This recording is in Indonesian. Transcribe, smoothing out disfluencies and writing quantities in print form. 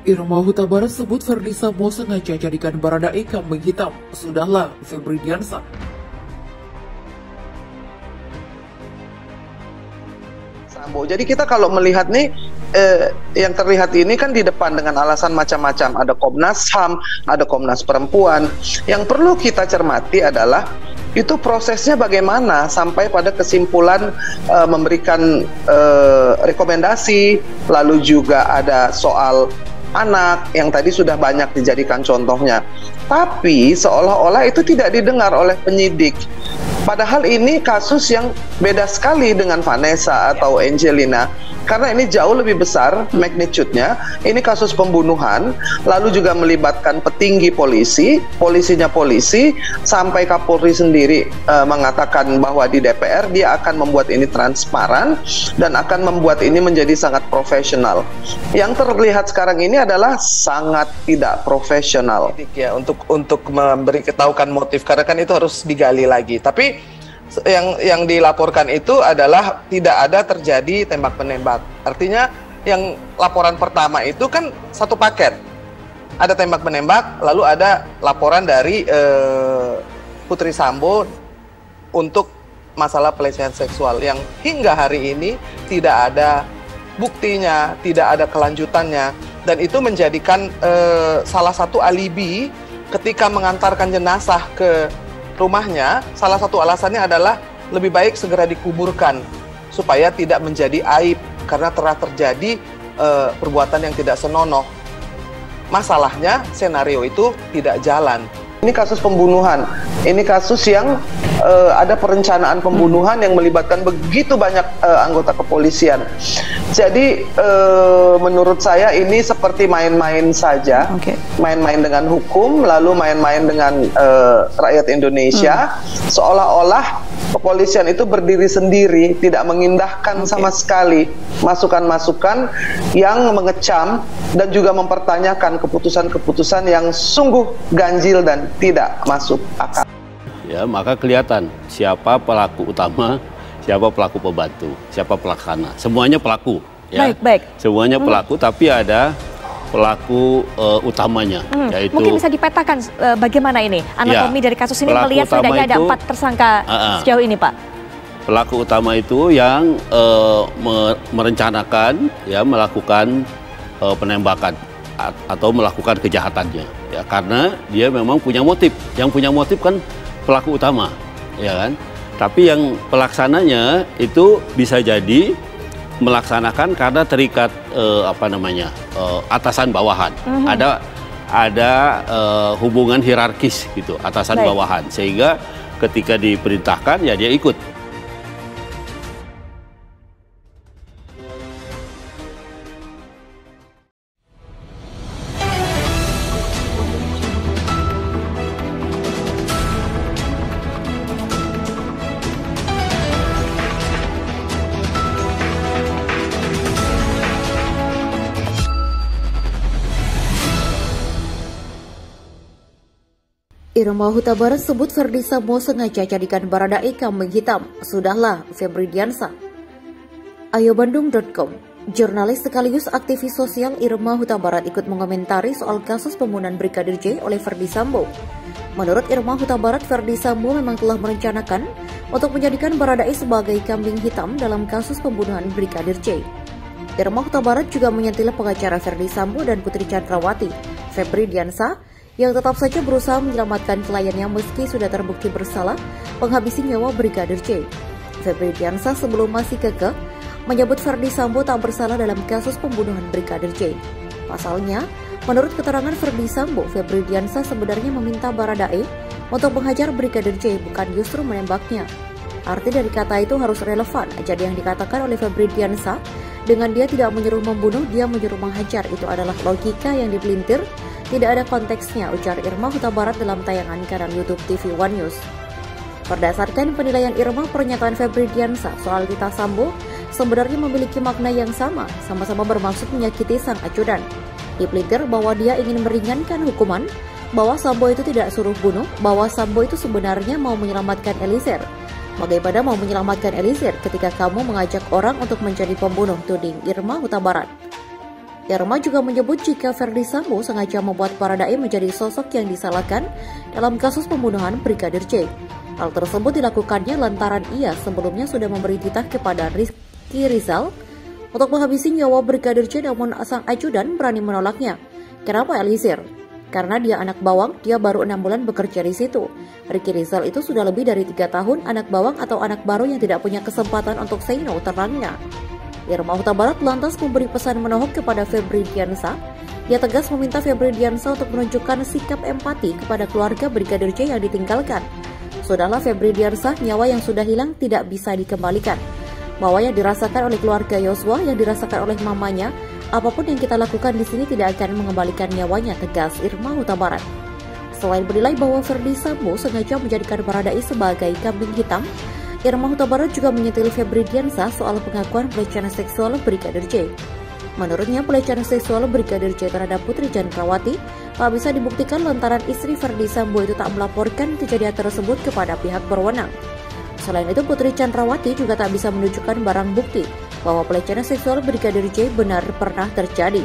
Irma Huta Barat sebut Verdi Sambo sengaja jadikan Baradae kambing hitam. Sudahlah, Febridiansyah. Sambo. Jadi kita kalau melihat nih, yang terlihat ini kan di depan dengan alasan macam-macam. Ada Komnas HAM, ada Komnas Perempuan. Yang perlu kita cermati adalah itu prosesnya bagaimana sampai pada kesimpulan memberikan rekomendasi, lalu juga ada soal anak yang tadi sudah banyak dijadikan contohnya. Tapi seolah-olah itu tidak didengar oleh penyidik. Padahal ini kasus yang beda sekali dengan Vanessa atau Angelina. Karena ini jauh lebih besar magnitude-nya. Ini kasus pembunuhan, lalu juga melibatkan petinggi polisi, polisinya polisi, sampai Kapolri sendiri mengatakan bahwa di DPR dia akan membuat ini transparan dan akan membuat ini menjadi sangat profesional. Yang terlihat sekarang ini adalah sangat tidak profesional. Ya, untuk memberi ketahukan motif, karena kan itu harus digali lagi. Tapi yang dilaporkan itu adalah tidak ada terjadi tembak-menembak. Artinya yang laporan pertama itu kan satu paket. Ada tembak-menembak, lalu ada laporan dari Putri Sambo untuk masalah pelecehan seksual yang hingga hari ini tidak ada buktinya, tidak ada kelanjutannya. Dan itu menjadikan salah satu alibi ketika mengantarkan jenazah ke rumahnya. Salah satu alasannya adalah lebih baik segera dikuburkan supaya tidak menjadi aib karena telah terjadi perbuatan yang tidak senonoh. Masalahnya senario itu tidak jalan. Ini kasus pembunuhan. Ini kasus yang ada perencanaan pembunuhan yang melibatkan begitu banyak anggota kepolisian. Jadi menurut saya ini seperti main-main saja, main-main dengan hukum, lalu main-main dengan rakyat Indonesia, seolah-olah kepolisian itu berdiri sendiri, tidak mengindahkan sama sekali masukan-masukan yang mengecam dan juga mempertanyakan keputusan-keputusan yang sungguh ganjil dan tidak masuk akal. Ya, maka kelihatan siapa pelaku utama, siapa pelaku pembantu, siapa pelaksana. Semuanya pelaku. Ya. Baik. Semuanya pelaku, tapi ada pelaku utamanya. Yaitu, mungkin bisa dipetakan bagaimana ini anatomi dari kasus ini, melihat setidaknya ada 4 tersangka sejauh ini, Pak. Pelaku utama itu yang merencanakan, ya, melakukan penembakan atau melakukan kejahatannya. Ya, karena dia memang punya motif. Yang punya motif kan pelaku utama, ya kan? Tapi yang pelaksananya itu bisa jadi melaksanakan karena terikat atasan bawahan. Ada hubungan hierarkis gitu, atasan bawahan, sehingga ketika diperintahkan ya dia ikut. Irma Huta Barat sebut Verdi Sambo sengaja jadikan Baradae kambing hitam. Sudahlah, Febridiansyah. Ayobandung.com. Jurnalis sekaligus aktivis sosial Irma Huta Barat ikut mengomentari soal kasus pembunuhan Brigadir J oleh Verdi Sambo. Menurut Irma Huta Barat, Verdi Sambo memang telah merencanakan untuk menjadikan Baradae sebagai kambing hitam dalam kasus pembunuhan Brigadir J. Irma Huta Barat juga menyentil pengacara Verdi Sambo dan Putri Chandrawati, Febridiansyah, yang tetap saja berusaha menyelamatkan kliennya meski sudah terbukti bersalah menghabisi nyawa Brigadir J. Febridiansyah sebelum masih kekeh menyebut Verdi Sambo tak bersalah dalam kasus pembunuhan Brigadir J. Pasalnya, menurut keterangan Verdi Sambo, Febridiansyah sebenarnya meminta Baradae untuk menghajar Brigadir J, bukan justru menembaknya. Arti dari kata itu harus relevan, jadi yang dikatakan oleh Febridiansyah dengan dia tidak menyuruh membunuh, dia menyuruh menghajar, itu adalah logika yang dipelintir. Tidak ada konteksnya, ujar Irma Huta Barat dalam tayangan kanal YouTube TV One News. Berdasarkan penilaian Irma, pernyataan Febridiansyah soal Rita Sambo sebenarnya memiliki makna yang sama-sama bermaksud menyakiti sang ajudan. Dipelintir bahwa dia ingin meringankan hukuman, bahwa Sambo itu tidak suruh bunuh, bahwa Sambo itu sebenarnya mau menyelamatkan Eliezer. Bagaimana mau menyelamatkan Eliezer ketika kamu mengajak orang untuk menjadi pembunuh, tuding Irma Huta Barat. Irma juga menyebut jika Ferdy Sambo sengaja membuat Baradae menjadi sosok yang disalahkan dalam kasus pembunuhan Brigadir J. Hal tersebut dilakukannya lantaran ia sebelumnya sudah memberi titah kepada Rizky Rizal untuk menghabisi nyawa Brigadir J, namun sang ajudan berani menolaknya. Kenapa Eliezer? Karena dia anak bawang, dia baru 6 bulan bekerja di situ. Rizky Rizal itu sudah lebih dari 3 tahun anak bawang atau anak baru yang tidak punya kesempatan untuk say no, terangnya. Irma Huta Barat lantas memberi pesan menohok kepada Febri Diansah. Dia tegas meminta Febri Diansah untuk menunjukkan sikap empati kepada keluarga Brigadir J yang ditinggalkan. Sudahlah Febri Diansah, nyawa yang sudah hilang tidak bisa dikembalikan. Bahwa yang dirasakan oleh keluarga Yosua, yang dirasakan oleh mamanya, apapun yang kita lakukan di sini tidak akan mengembalikan nyawanya, tegas Irma Huta Barat. Selain bernilai bahwa Ferdy Sambo sengaja menjadikan Baradae sebagai kambing hitam, Irma Huta Barat juga menyentil Febri Diansah soal pengakuan pelecehan seksual Brigadir J. Menurutnya, pelecehan seksual Brigadir J terhadap Putri Chandrawati tak bisa dibuktikan lantaran istri Ferdy Sambo itu tak melaporkan kejadian tersebut kepada pihak berwenang. Selain itu, Putri Chandrawati juga tak bisa menunjukkan barang bukti bahwa pelecehan seksual Brigadir J benar pernah terjadi.